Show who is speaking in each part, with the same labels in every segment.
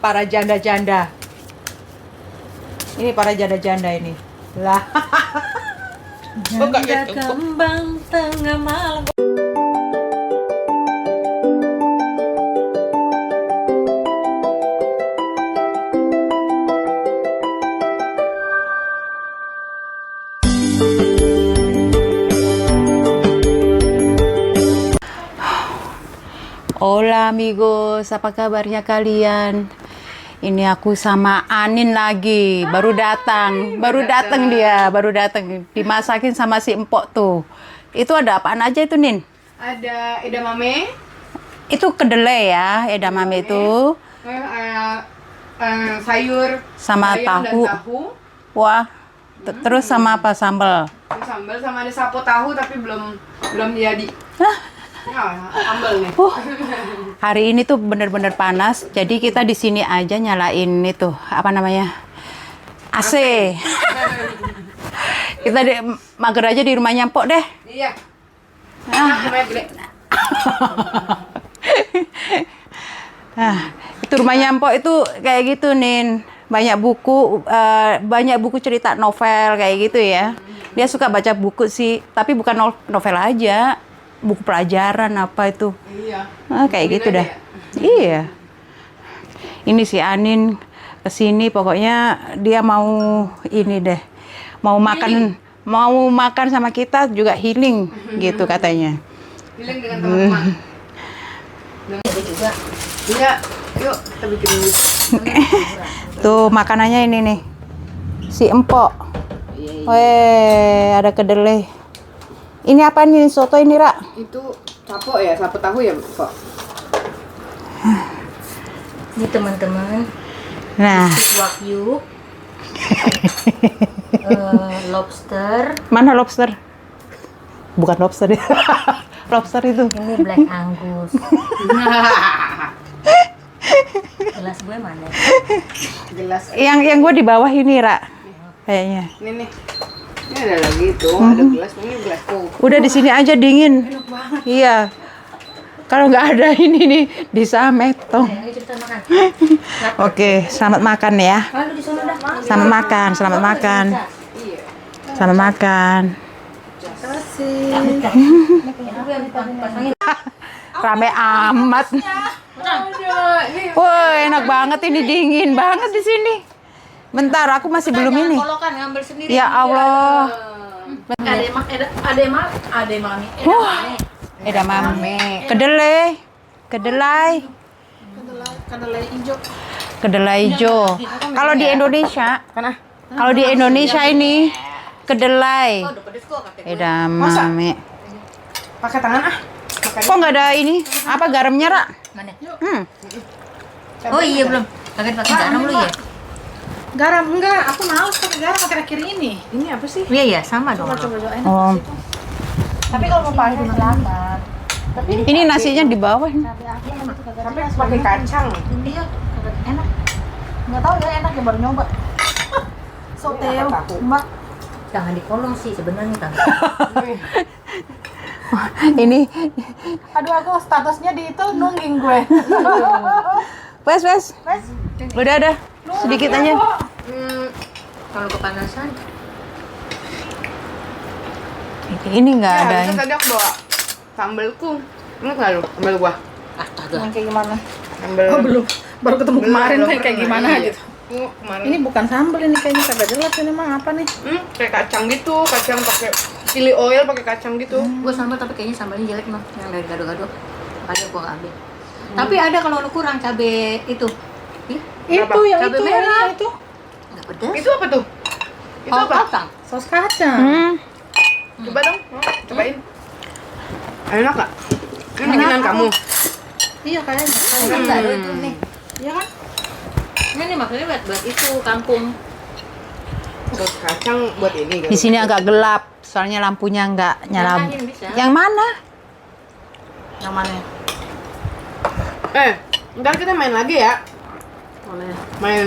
Speaker 1: para janda-janda. Ini para janda-janda ini. Lah.
Speaker 2: Janda kembang tengah malam.
Speaker 1: Hola amigos, apa kabarnya kalian? Ini aku sama Anin lagi, baru datang dia, baru datang. Dimasakin sama si Empok tuh. Itu ada apaan aja itu, Nin?
Speaker 2: Ada edamame.
Speaker 1: Itu kedelai ya, edamame itu.
Speaker 2: Sayur
Speaker 1: Sama
Speaker 2: bayam dan
Speaker 1: tahu.
Speaker 2: tahu.
Speaker 1: Wah, terus sama apa sambal?
Speaker 2: Sambal sama ada sapo tahu tapi belum jadi. Ya, sambal nih.
Speaker 1: Hari ini tuh bener-bener panas, jadi kita di sini aja nyalain itu apa namanya AC. Kita mager aja di rumahnya Empok deh.
Speaker 2: Iya. Rumahnya gede.
Speaker 1: Itu rumahnya Empok itu kayak gitu Nin, banyak buku cerita novel kayak gitu ya. Dia suka baca buku sih, tapi bukan novel aja, buku pelajaran apa itu.
Speaker 2: Iya.
Speaker 1: Kayak gitu dah. Iya. Ini si Anin kesini pokoknya dia mau ini deh. Mau makan sama kita juga healing gitu katanya.
Speaker 2: Healing dengan teman-teman. Juga. Iya, yuk kita bikin dulu.
Speaker 1: Tuh makanannya ini nih. Si Empok. Weh, ada kedelai. Ini apa nih soto ini, Ra?
Speaker 2: Itu sapo ya, sapo tahu ya, Pak.
Speaker 3: Ini teman-teman,
Speaker 1: Nah,
Speaker 3: wagyu, lobster,
Speaker 1: mana lobster? Bukan lobster ya. Lobster itu.
Speaker 3: ini black angus. Gelas gue mana?
Speaker 2: Gelas.
Speaker 1: Yang gue di bawah ini, Ra. Kayaknya.
Speaker 2: Ini nih. Ini ada lagi tuh, ada gelas. Ini gelasku.
Speaker 1: Udah di sini aja dingin.
Speaker 2: Enak banget.
Speaker 1: Iya. Kalau nggak ada ini nih di Sametong.
Speaker 3: Ayo cepetan makan.
Speaker 1: Oke, selamat makan ya.
Speaker 3: Lalu di sana dah.
Speaker 1: Selamat makan, selamat makan.
Speaker 2: Iya.
Speaker 1: Selamat makan.
Speaker 3: Pasangin.
Speaker 1: Rame amat. Wah, enak banget ini, dingin banget di sini. Bentar, aku masih belum ini.
Speaker 3: Kolokan ngambil sendiri.
Speaker 1: Ya Allah.
Speaker 3: Ada mami.
Speaker 1: Edamame. Kedelai. Kedelai hijau. Kalau di Indonesia, kalau di Indonesia ini kedelai. Edamame.
Speaker 2: Pakai tangan ah.
Speaker 1: Kok nggak ada ini? Apa garamnya, Ra?
Speaker 3: Mana?
Speaker 2: Cabai
Speaker 3: Oh iya
Speaker 2: ada.
Speaker 3: belum. Pakai garam lu ya?
Speaker 4: Garam enggak, aku males pakai garam akhir-akhir ini.
Speaker 2: Ini apa sih?
Speaker 3: Iya ya, sama dong.
Speaker 4: Coba enak
Speaker 1: Oh,
Speaker 4: Tapi kalau mau pakai silakan. Tapi
Speaker 1: ini nasinya di bawah.
Speaker 2: Tapi pakai kacang.
Speaker 4: iya, enak. Enggak tahu ya enak ya baru nyoba. Soto Mbak.
Speaker 3: Jangan dikolong sih sebenarnya kan.
Speaker 1: Ini,
Speaker 4: Aduh aku statusnya di itu nungging gue.
Speaker 1: wes. Udah ada. Sedikit aja.
Speaker 3: Kalau kepanasan,
Speaker 1: Ini nggak
Speaker 2: Ya,
Speaker 1: ada.
Speaker 2: harusnya tadi aku bawa sambelku. Ingat nggak lu? Sambel gua.
Speaker 3: astaga.
Speaker 4: Yang kayak gimana?
Speaker 2: Sambel.
Speaker 4: Oh belum. Baru ketemu
Speaker 2: Belum,
Speaker 4: kemarin
Speaker 2: belum
Speaker 4: kayak
Speaker 2: pernah.
Speaker 4: gimana
Speaker 2: Iya.
Speaker 4: gitu.
Speaker 2: Kemarin.
Speaker 4: Ini bukan sambal ini kayaknya kagak jelas ini mah apa nih?
Speaker 2: Kayak kacang gitu, kacang pakai chili oil pakai kacang gitu.
Speaker 3: Gue sambal tapi kayaknya sambalnya jelek mah, yang dari gado-gado. Makanya gue nggak ambil. Tapi ada kalau lu kurang cabe itu. Ih,
Speaker 4: Itu yang
Speaker 3: Cabai
Speaker 4: itu
Speaker 3: merah.
Speaker 4: yang itu.
Speaker 3: nggak pedas.
Speaker 2: Itu apa tuh? Itu
Speaker 3: Oh,
Speaker 2: apa?
Speaker 3: kacang.
Speaker 4: Saus kacang.
Speaker 2: Coba dong, cobain. Enak nggak? Ini bikinan kamu.
Speaker 4: Iya kayaknya.
Speaker 3: Kan nggak ada itu nih.
Speaker 4: Iya kan?
Speaker 3: Ini nih maksudnya buat itu kangkung.
Speaker 2: Saus kacang buat ini.
Speaker 1: Di sini agak gelap, soalnya lampunya nggak nyala.
Speaker 3: Nyalain bisa.
Speaker 1: Yang mana?
Speaker 4: Yang mana?
Speaker 2: Ntar kita main lagi ya.
Speaker 3: Boleh.
Speaker 2: Main.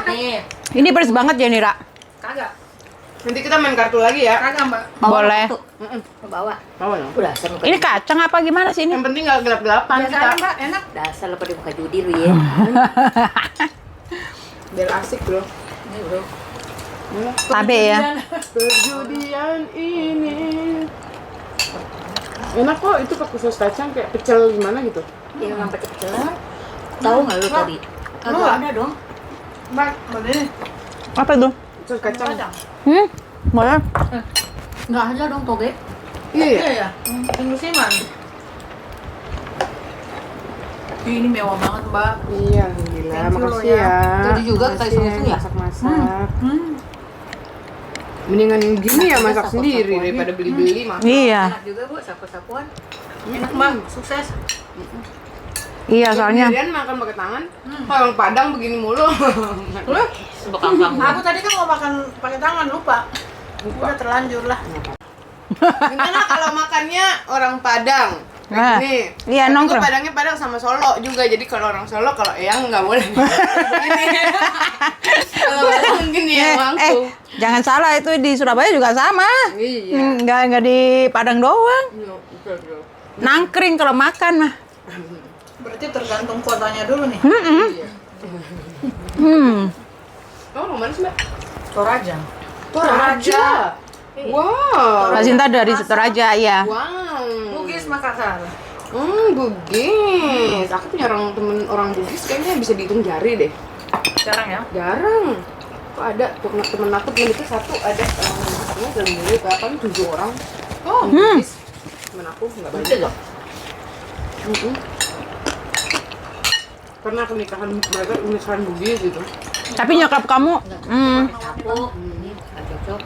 Speaker 3: Nih,
Speaker 1: Ini beres banget ya, Nira.
Speaker 3: kagak.
Speaker 2: Nanti kita main kartu lagi ya.
Speaker 4: Kagak mbak.
Speaker 3: Bawa
Speaker 1: Boleh.
Speaker 3: kartu. Lu bawa.
Speaker 2: Mau dong.
Speaker 3: Udah, dasar lu
Speaker 1: Ini kacang apa gimana sih ini?
Speaker 2: Yang penting nggak gelap-gelapan
Speaker 4: Biasa
Speaker 2: kita.
Speaker 4: mbak enak.
Speaker 3: dasar lu pada buka judi lu ya.
Speaker 2: Biar asik bro.
Speaker 3: Ini bro.
Speaker 1: Tabe ya.
Speaker 2: Perjudian ini. Enak kok itu pakai saus kacang kayak pecel gimana gitu.
Speaker 3: Yang sampai kecelan. Tahu nggak lu tadi? Agak ada dong.
Speaker 4: Mbak, boleh.
Speaker 1: Apa itu?
Speaker 2: Saus kacang.
Speaker 1: Boleh.
Speaker 3: Nggak ada dong toge.
Speaker 2: Iya ya.
Speaker 4: Iya ya. Musiman. Ini mewah banget, Mbak.
Speaker 2: Iya, alhamdulillah.
Speaker 4: Thank you
Speaker 2: Makasih
Speaker 4: loh
Speaker 2: ya.
Speaker 4: ya.
Speaker 3: Tadi juga kayak
Speaker 2: Makasih
Speaker 3: sama ya?
Speaker 2: masak-masak. Mendingan yang gini ya masak sendiri daripada beli-beli mah.
Speaker 1: Iya.
Speaker 3: Enak juga bu, sapu-sapuan.
Speaker 4: Enak, Mbak. Sukses.
Speaker 1: Iya, soalnya
Speaker 2: Sendirian makan pakai tangan. Kalau orang Padang begini mulu.
Speaker 3: Sebekam kamu.
Speaker 4: Aku tadi kan mau makan pakai tangan, lupa. Udah terlanjur lah.
Speaker 2: Gimana kalau makannya orang Padang?
Speaker 1: Nah,
Speaker 2: Begini.
Speaker 1: iya,
Speaker 2: Tapi
Speaker 1: nongkrong.
Speaker 2: gua Padangnya Padang sama Solo juga. Jadi kalau orang Solo, kalau Eyang nggak boleh begini. Kalau Padang gini ya mangku.
Speaker 1: jangan salah, itu di Surabaya juga sama.
Speaker 2: Iya.
Speaker 1: Nggak di Padang doang.
Speaker 2: Iya, betul.
Speaker 1: Nangkring kalau makan mah.
Speaker 4: Berarti tergantung kuotanya dulu nih.
Speaker 2: Iya. Oh, orang mana sih, Mbak?
Speaker 4: Toraja.
Speaker 2: Toraja. Wow.
Speaker 1: Mbak Sinta dari Toraja, ya.
Speaker 2: Wow.
Speaker 4: Bugis Makassar.
Speaker 2: Bugis. Aku punya temen orang Bugis kayaknya bisa dihitung jari deh.
Speaker 4: Jarang ya?
Speaker 2: Jarang. Kok ada temen aku temen itu satu ada masaknya dalam diri kapan 7 orang.
Speaker 4: Oh,
Speaker 2: Bugis. Temen aku nggak banyak.
Speaker 3: Betul loh.
Speaker 2: Karena pernikahan mereka pernikahan Bugis gitu.
Speaker 1: Tapi nyokap kamu,
Speaker 3: Sapu. Ini nggak cocok.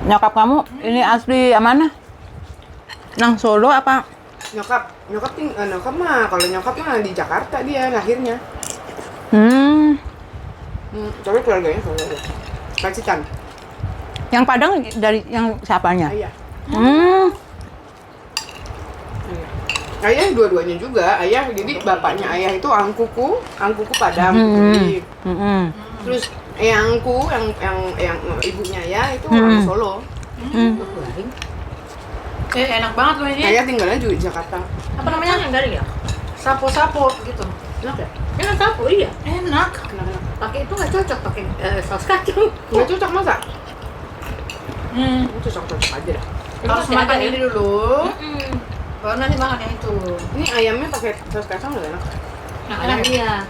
Speaker 1: nyokap kamu ini asli mana? Nang Solo apa?
Speaker 2: Nyokap mah kalau nyokap mah di Jakarta dia lahirnya. Tapi keluarganya Solo. Pacitan.
Speaker 1: Yang Padang dari yang siapanya?
Speaker 2: Ayah.
Speaker 1: Hmm.
Speaker 2: Ayah dua-duanya juga. Ayah jadi bapaknya ayah itu angkuku Padang. Jadi, terus eyangku yang ibunya ya itu orang Solo.
Speaker 3: Garing.
Speaker 4: enak banget loh ini.
Speaker 2: Ayah tinggalnya juga di Jakarta.
Speaker 4: Apa namanya?
Speaker 3: Yang garing ya?
Speaker 4: Sapo-sapo gitu.
Speaker 2: Enak ya?
Speaker 3: Enak sapu iya.
Speaker 4: Enak.
Speaker 2: Kenapa?
Speaker 3: Pakai itu nggak cocok pakai saus kacang.
Speaker 2: Nggak cocok masa? Cocok aja dah.
Speaker 4: Harus makan ini dulu.
Speaker 3: Mm-mm.
Speaker 4: Baru nanti makan yang itu.
Speaker 2: Ini ayamnya pakai saus kacang nggak enak?
Speaker 3: Enak iya.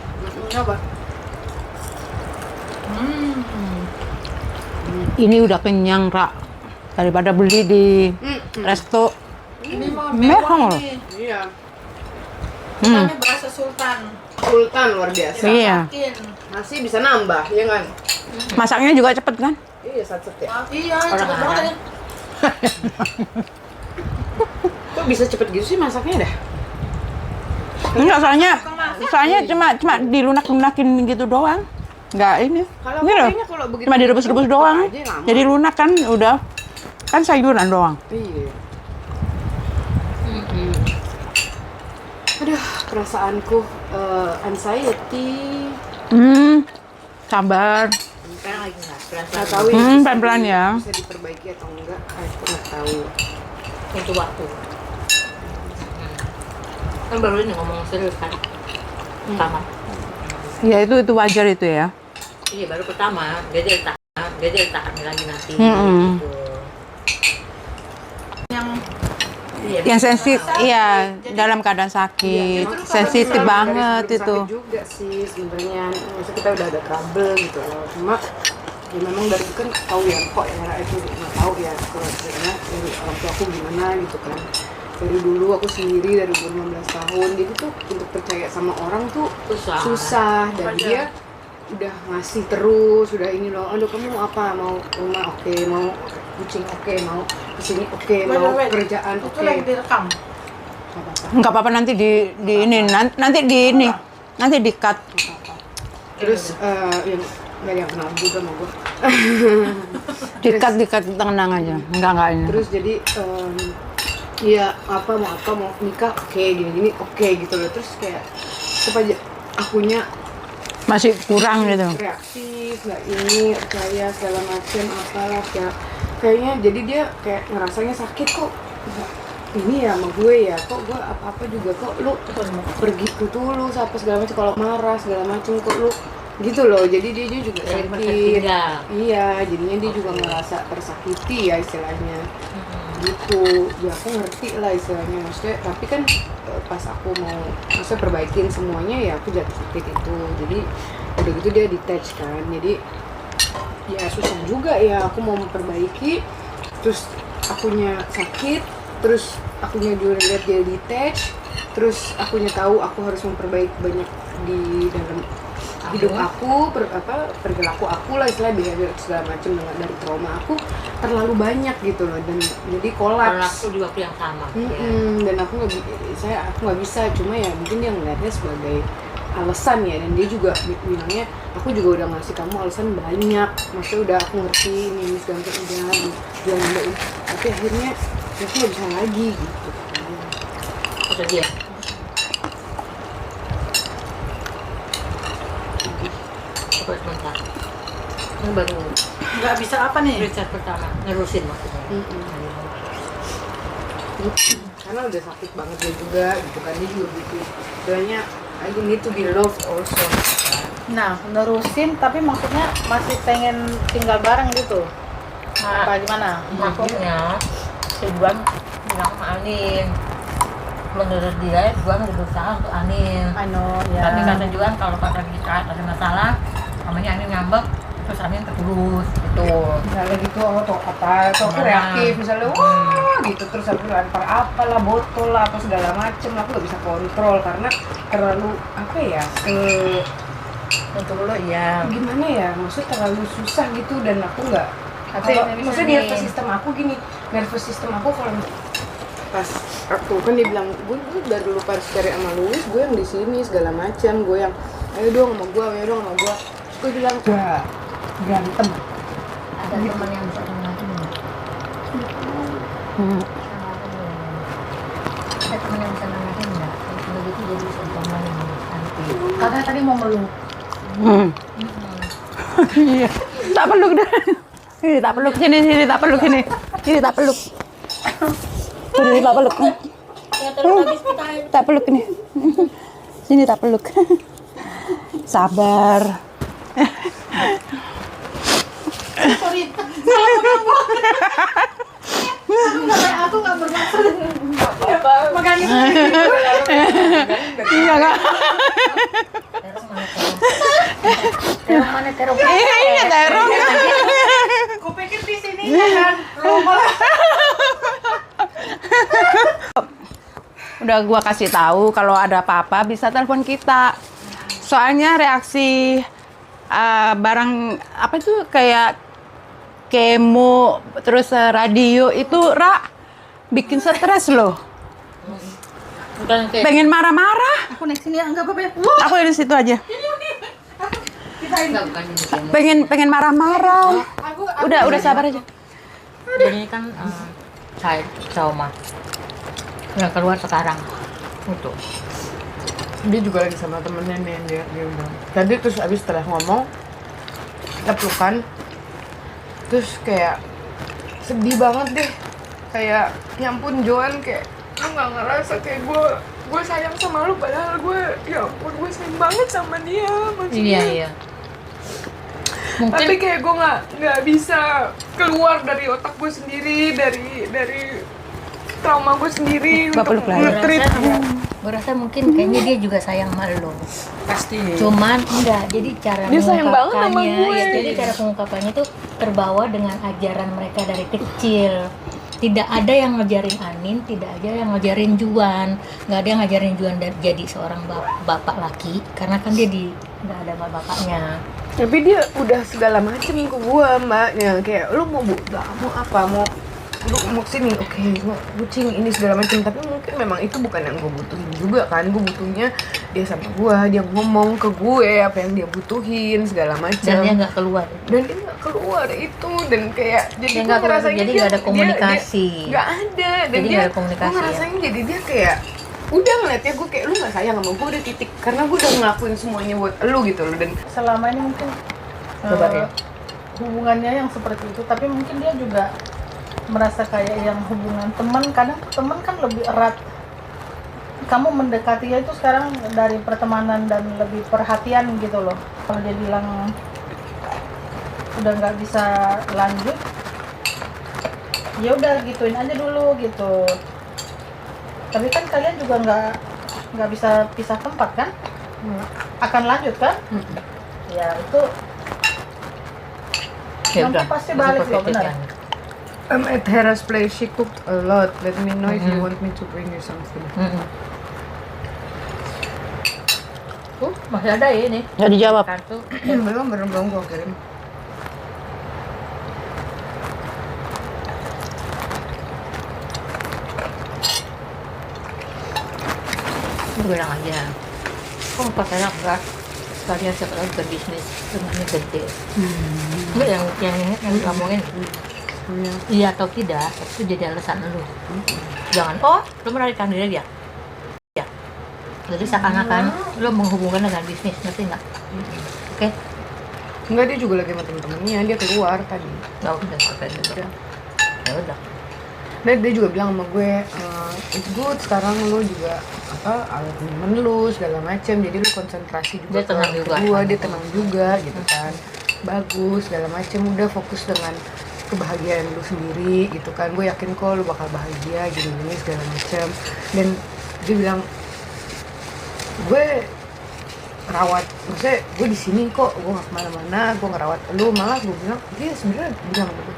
Speaker 4: Coba.
Speaker 1: Ini udah kenyang, Ra. Daripada beli di resto.
Speaker 4: Ini mah
Speaker 1: Mewah
Speaker 4: mewah
Speaker 1: loh.
Speaker 4: nih.
Speaker 2: Iya.
Speaker 4: Namanya berasa sultan.
Speaker 2: Sultan luar biasa.
Speaker 1: Iya.
Speaker 4: Yakin.
Speaker 2: Nasi bisa nambah, ya kan?
Speaker 1: Masaknya juga cepet kan?
Speaker 2: Iya, sat-sat ya.
Speaker 4: Iya, cepet banget ya.
Speaker 2: Kok bisa cepet gitu sih masaknya dah?
Speaker 1: Enggak, soalnya cuma dilunak-lunakin gitu doang. Enggak ini.
Speaker 2: Kalau
Speaker 1: Ini loh.
Speaker 2: kayaknya kalau begitu
Speaker 1: Cuma direbus-rebus doang.
Speaker 2: aja lama.
Speaker 1: Jadi lunak kan udah. Kan sayuran doang.
Speaker 2: Iya. Aduh, perasaanku anxiety.
Speaker 1: Sabar.
Speaker 3: Sekarang lagi nggak
Speaker 2: Nggak
Speaker 3: pelan-pelan.
Speaker 2: tahu ya. bisa
Speaker 1: Pelan-pelan ya.
Speaker 2: Bisa diperbaiki atau enggak? Aku nggak tahu.
Speaker 3: Itu waktu. Kan baru ini ngomong serius kan. Pertama.
Speaker 1: Ya itu wajar itu ya.
Speaker 3: Iya baru pertama. Dia jadi tak hamil lagi nanti.
Speaker 1: Mm-mm.
Speaker 3: Gitu.
Speaker 4: Yang
Speaker 3: Iya,
Speaker 1: Yang sensitif, iya dalam keadaan sakit, sensitif
Speaker 2: Sama
Speaker 1: banget
Speaker 2: dari sebelum
Speaker 1: itu.
Speaker 2: sakit juga sih sebenarnya. Maksudnya kita udah ada trouble gitu loh. Cuma ya memang dari itu kan tahu ya kok era itu nggak tahu ya kalau sebenarnya dari orang tua aku gimana gitu kan. Dari dulu aku sendiri dari umur 15 tahun. Jadi tuh untuk percaya sama orang tuh susah dan dia udah ngasih terus, udah ini loh, aduh kamu mau apa, mau rumah oke, mau kucing oke, mau kesini oke, mau kerjaan
Speaker 4: itu
Speaker 2: oke.
Speaker 4: lagi direkam.
Speaker 2: Nggak apa-apa.
Speaker 1: Enggak apa-apa nanti di ini nanti di cut.
Speaker 2: Terus yang nggak yang kenal juga sama gue.
Speaker 1: Di cut tenang aja. Enggak ini.
Speaker 2: Terus jadi ya apa mau nikah oke, gini oke gitu loh. Terus kayak supaya akunya
Speaker 1: Masih kurang gitu.
Speaker 2: reaktif, nggak ini percaya segala macam apalah kayaknya jadi dia kayak ngerasanya sakit kok nggak ini ya sama gue ya, kok gue apa-apa juga kok lu pergi tulus apa segala macam, kalau marah segala macam kok lu gitu loh. Jadi dia juga
Speaker 3: Dari
Speaker 2: sakit.
Speaker 3: tertinggal.
Speaker 2: Iya, jadinya dia juga ngerasa tersakiti ya istilahnya. Gitu. Ya aku ngerti lah istilahnya, maksudnya tapi kan pas aku mau maksudnya perbaikin semuanya ya aku jatuh sakit itu. Jadi udah gitu dia detach kan. Jadi ya susah juga ya aku mau memperbaiki terus akunya sakit, terus akunya juga lihat dia detach, terus akunya tahu aku harus memperbaiki banyak di dalam hidup aku, perilaku aku lah istilahnya, behavior segala macam dengan dari trauma aku terlalu banyak gitu loh, dan jadi kolaps.
Speaker 3: Aku juga yang sama.
Speaker 2: Dan aku nggak bisa, cuma ya mungkin dia ngeliatnya sebagai alasan ya, dan dia juga bilangnya aku juga udah ngasih kamu alasan banyak, maksudnya udah aku ngerti ini segala macam udah, tapi akhirnya aku nggak bisa lagi gitu.
Speaker 3: Kata dia. Coba sebentar. Ini baru
Speaker 4: Nggak bisa apa nih?
Speaker 3: riset pertama, nerusin maksudnya.
Speaker 2: Karena udah sakit banget dia juga gitu kan, dia juga butuh doanya I need to be loved also.
Speaker 4: Nah, nerusin tapi maksudnya masih pengen tinggal bareng gitu.
Speaker 3: Nah,
Speaker 4: Apa gimana?
Speaker 3: maksudnya si Juan bilang sama Anin, menurut dia Juan udah berusaha untuk Anin.
Speaker 4: Ano ya.
Speaker 3: Tapi kata Juan kalau kata kita ada masalah, namanya Anin ngambek, terus Anin tertulus gitu.
Speaker 2: Misalnya gitu, atau aku reaktif misalnya, wah gitu, terus aku lempar apalah, botol lah, apa segala macem, aku gak bisa kontrol karena terlalu apa ya,
Speaker 3: Untuk lo iya.
Speaker 2: gimana ya, maksudnya terlalu susah gitu, dan aku nggak,
Speaker 3: Tapi
Speaker 2: maksudnya nervous system aku gini, nervous system aku kalau pas aku kan dia bilang gue dari dulu pas cari sama Louis, gue yang di sini segala macam, gue yang ayo dong sama gue, terus gue bilang ya berantem.
Speaker 3: Ada teman yang bisa nenangin nggak? Ada teman yang bisa nenangin nggak? Kalau begitu jadi bisa ditemenin nanti.
Speaker 4: Katanya tadi mau meluk.
Speaker 1: Iya. Tak peluk dah. Ini tak peluk sini tak peluk sini. Ini tak peluk. Ini tak peluk.
Speaker 3: Ya terus habis kita
Speaker 1: Tak peluk ini. Sini tak peluk. Sabar.
Speaker 4: Sorry. Aku nggak bermaksud. Makanya
Speaker 1: Iya enggak?
Speaker 3: terong mana terong?
Speaker 1: Iya terong.
Speaker 4: aku pikir di sini kan rumah.
Speaker 1: Udah gua kasih tahu kalau ada apa-apa bisa telepon kita. Soalnya reaksi barang apa itu kayak kemo terus radio itu bikin stres loh.
Speaker 3: Bukan kayak
Speaker 1: Pengen marah-marah.
Speaker 4: Aku naik sini ya, enggak apa-apa ya.
Speaker 1: Aku di situ aja.
Speaker 4: Kita ini.
Speaker 3: enggak, bukan ini.
Speaker 1: Pengen marah-marah.
Speaker 4: Aku
Speaker 1: Udah sabar aja.
Speaker 3: Ini kan saya trauma yang keluar sekarang itu.
Speaker 2: Dia juga lagi sama temennya nih, dia bilang tadi, terus abis setelah ngomong kita pelukan, terus kayak sedih banget deh, kayak ya ampun Joan, kayak lu nggak ngerasa kayak gue sayang sama lu, padahal gue ya ampun gue sayang banget sama dia maksudnya.
Speaker 3: Iya. Mungkin
Speaker 2: Tapi kayak gue nggak bisa keluar dari otak gue sendiri, dari trauma gue sendiri
Speaker 1: Bapak
Speaker 2: untuk
Speaker 1: peluk lagi.
Speaker 2: nge-treat.
Speaker 3: gue rasa mungkin kayaknya dia juga sayang sama lo.
Speaker 4: pasti.
Speaker 3: Cuman enggak, jadi cara
Speaker 2: Dia sayang banget sama
Speaker 3: mengungkapannya,
Speaker 2: gue.
Speaker 3: ya, jadi cara pengungkapannya tuh terbawa dengan ajaran mereka dari kecil. Tidak ada yang ngajarin Anin, tidak ada yang ngajarin Juan, nggak ada yang ngajarin Juan jadi seorang bapak laki, karena kan dia nggak ada bapaknya.
Speaker 2: Tapi dia udah segala macem ke gua, mbaknya, kayak lu mau apa, mau lu mau sini, oke, gua kucing ini segala macam, tapi mungkin memang itu bukan yang gua butuhin juga kan. Gua butuhnya dia sama gua, dia ngomong ke gue apa yang dia butuhin segala macam,
Speaker 3: Dan dia nggak keluar.
Speaker 2: dan dia nggak keluar itu, dan kayak jadi
Speaker 3: Dia
Speaker 2: gua
Speaker 3: nggak keluar,
Speaker 2: ngerasanya
Speaker 3: jadi
Speaker 2: dia-
Speaker 3: nggak ada
Speaker 2: dia-
Speaker 3: komunikasi.
Speaker 2: nggak ada, dan
Speaker 3: Jadi
Speaker 2: dia
Speaker 3: nggak ada komunikasi,
Speaker 2: gua ngerasanya jadi dia kayak udah ngeliatnya gue kayak lu nggak sayang sama gue, udah titik, karena gue udah ngelakuin semuanya buat lu gitu loh. Dan
Speaker 4: Selama ini mungkin
Speaker 3: Coba ya.
Speaker 4: hubungannya yang seperti itu, tapi mungkin dia juga merasa kayak yang hubungan teman, kadang teman kan lebih erat kamu mendekatinya itu sekarang dari pertemanan dan lebih perhatian gitu loh. Kalau dia bilang udah nggak bisa lanjut, ya udah gituin aja dulu gitu. Tapi kan kalian juga nggak bisa pisah tempat kan? Akan lanjut kan? Ya itu
Speaker 3: Ya
Speaker 4: nanti
Speaker 3: udah,
Speaker 4: pasti balik loh, benar.
Speaker 2: I'm at Hera's place. She cooked a lot. Let me know if you want me to bring you something.
Speaker 3: Masih ada ya ini.
Speaker 1: Nggak dijawab.
Speaker 3: Kartu.
Speaker 2: belum gua kirim.
Speaker 3: Lu bilang aja. Kok pakai enggak? Sekalian siapa tahu berbisnis rumahnya gede. Enggak yang ngomongin. Iya atau tidak, itu jadi alasan lu. Jangan, lu melarikan diri dia. Ya. Jadi seakan-akan lu menghubungkan dengan bisnis, ngerti nggak? Oke?
Speaker 2: Enggak, dia juga lagi sama temen-temennya. Dia keluar tadi.
Speaker 3: Nggak udah sampai itu. Ya udah.
Speaker 2: Dan dia juga bilang sama gue, it's good sekarang lu juga alat temen lu segala macem. Jadi lu konsentrasi juga
Speaker 3: Dia tenang
Speaker 2: ke
Speaker 3: juga.
Speaker 2: kedua, dia tenang juga gitu kan. Bagus segala macem. Udah fokus dengan kebahagiaan lu sendiri gitu kan. Gue yakin kok lu bakal bahagia gini-gini segala macem. Dan dia bilang, gue rawat, maksudnya gue di sini kok, gue nggak kemana-mana, gue ngerawat lu. Malah gue bilang, dia sebenarnya bilang sama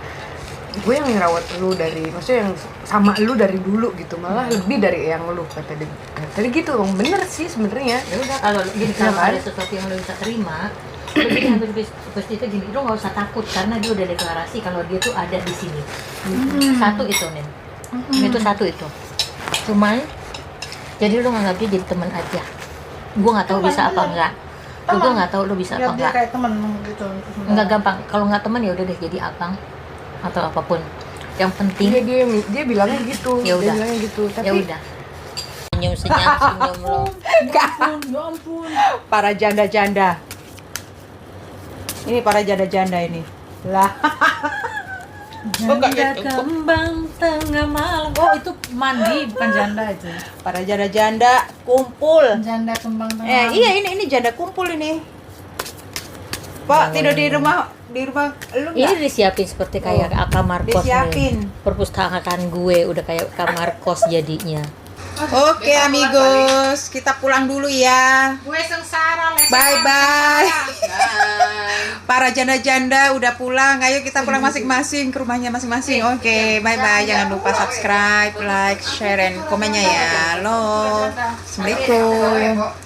Speaker 2: gue yang ngerawat lu dari, maksudnya yang sama lu dari dulu gitu, malah lebih dari yang lu kata dia. Tadi gitu, bener sih sebenarnya.
Speaker 3: Ya udah, kalau gini,
Speaker 2: Ya
Speaker 3: kalau
Speaker 2: kan?
Speaker 3: ada sesuatu yang lu bisa terima, lu gini yang seperti itu gini, lu nggak usah takut karena dia udah deklarasi kalau dia tuh ada di sini. Satu itu nih, itu satu itu. Cuman, jadi lu nganggap dia jadi teman aja. Gue nggak tahu bisa apa enggak. Gue nggak tahu lu bisa
Speaker 4: Biar
Speaker 3: apa
Speaker 4: dia
Speaker 3: enggak.
Speaker 4: kayak temen gitu.
Speaker 3: Enggak gampang. Kalau nggak teman ya udah deh jadi abang atau apapun. Yang penting
Speaker 2: Dia bilangnya gitu.
Speaker 3: Ya
Speaker 2: Dia
Speaker 3: udah.
Speaker 2: bilangnya gitu. Tapi
Speaker 3: ya udah. Senyum lo.
Speaker 4: Ya ampun.
Speaker 1: Para janda-janda. Ini para janda-janda ini. Lah.
Speaker 4: Janda kembang tengah malam. Oh itu mandi bukan janda itu.
Speaker 1: Para janda-janda kumpul.
Speaker 4: Janda kembang tengah malam.
Speaker 1: Iya ini janda kumpul ini. Pak tidur di rumah lu
Speaker 3: Ini
Speaker 1: nggak?
Speaker 3: disiapin seperti kayak kamar kos
Speaker 1: Disiapin.
Speaker 3: nih. Perpustakaan gue udah kayak kamar kos jadinya.
Speaker 1: Oke amigos, kita pulang dulu ya.
Speaker 4: Gue sengsara les.
Speaker 1: Bye bye. Para janda-janda udah pulang, ayo kita pulang masing-masing ke rumahnya masing-masing. Oke, bye bye. Jangan lupa subscribe, like, share, and komennya ya. Halo. Assalamualaikum.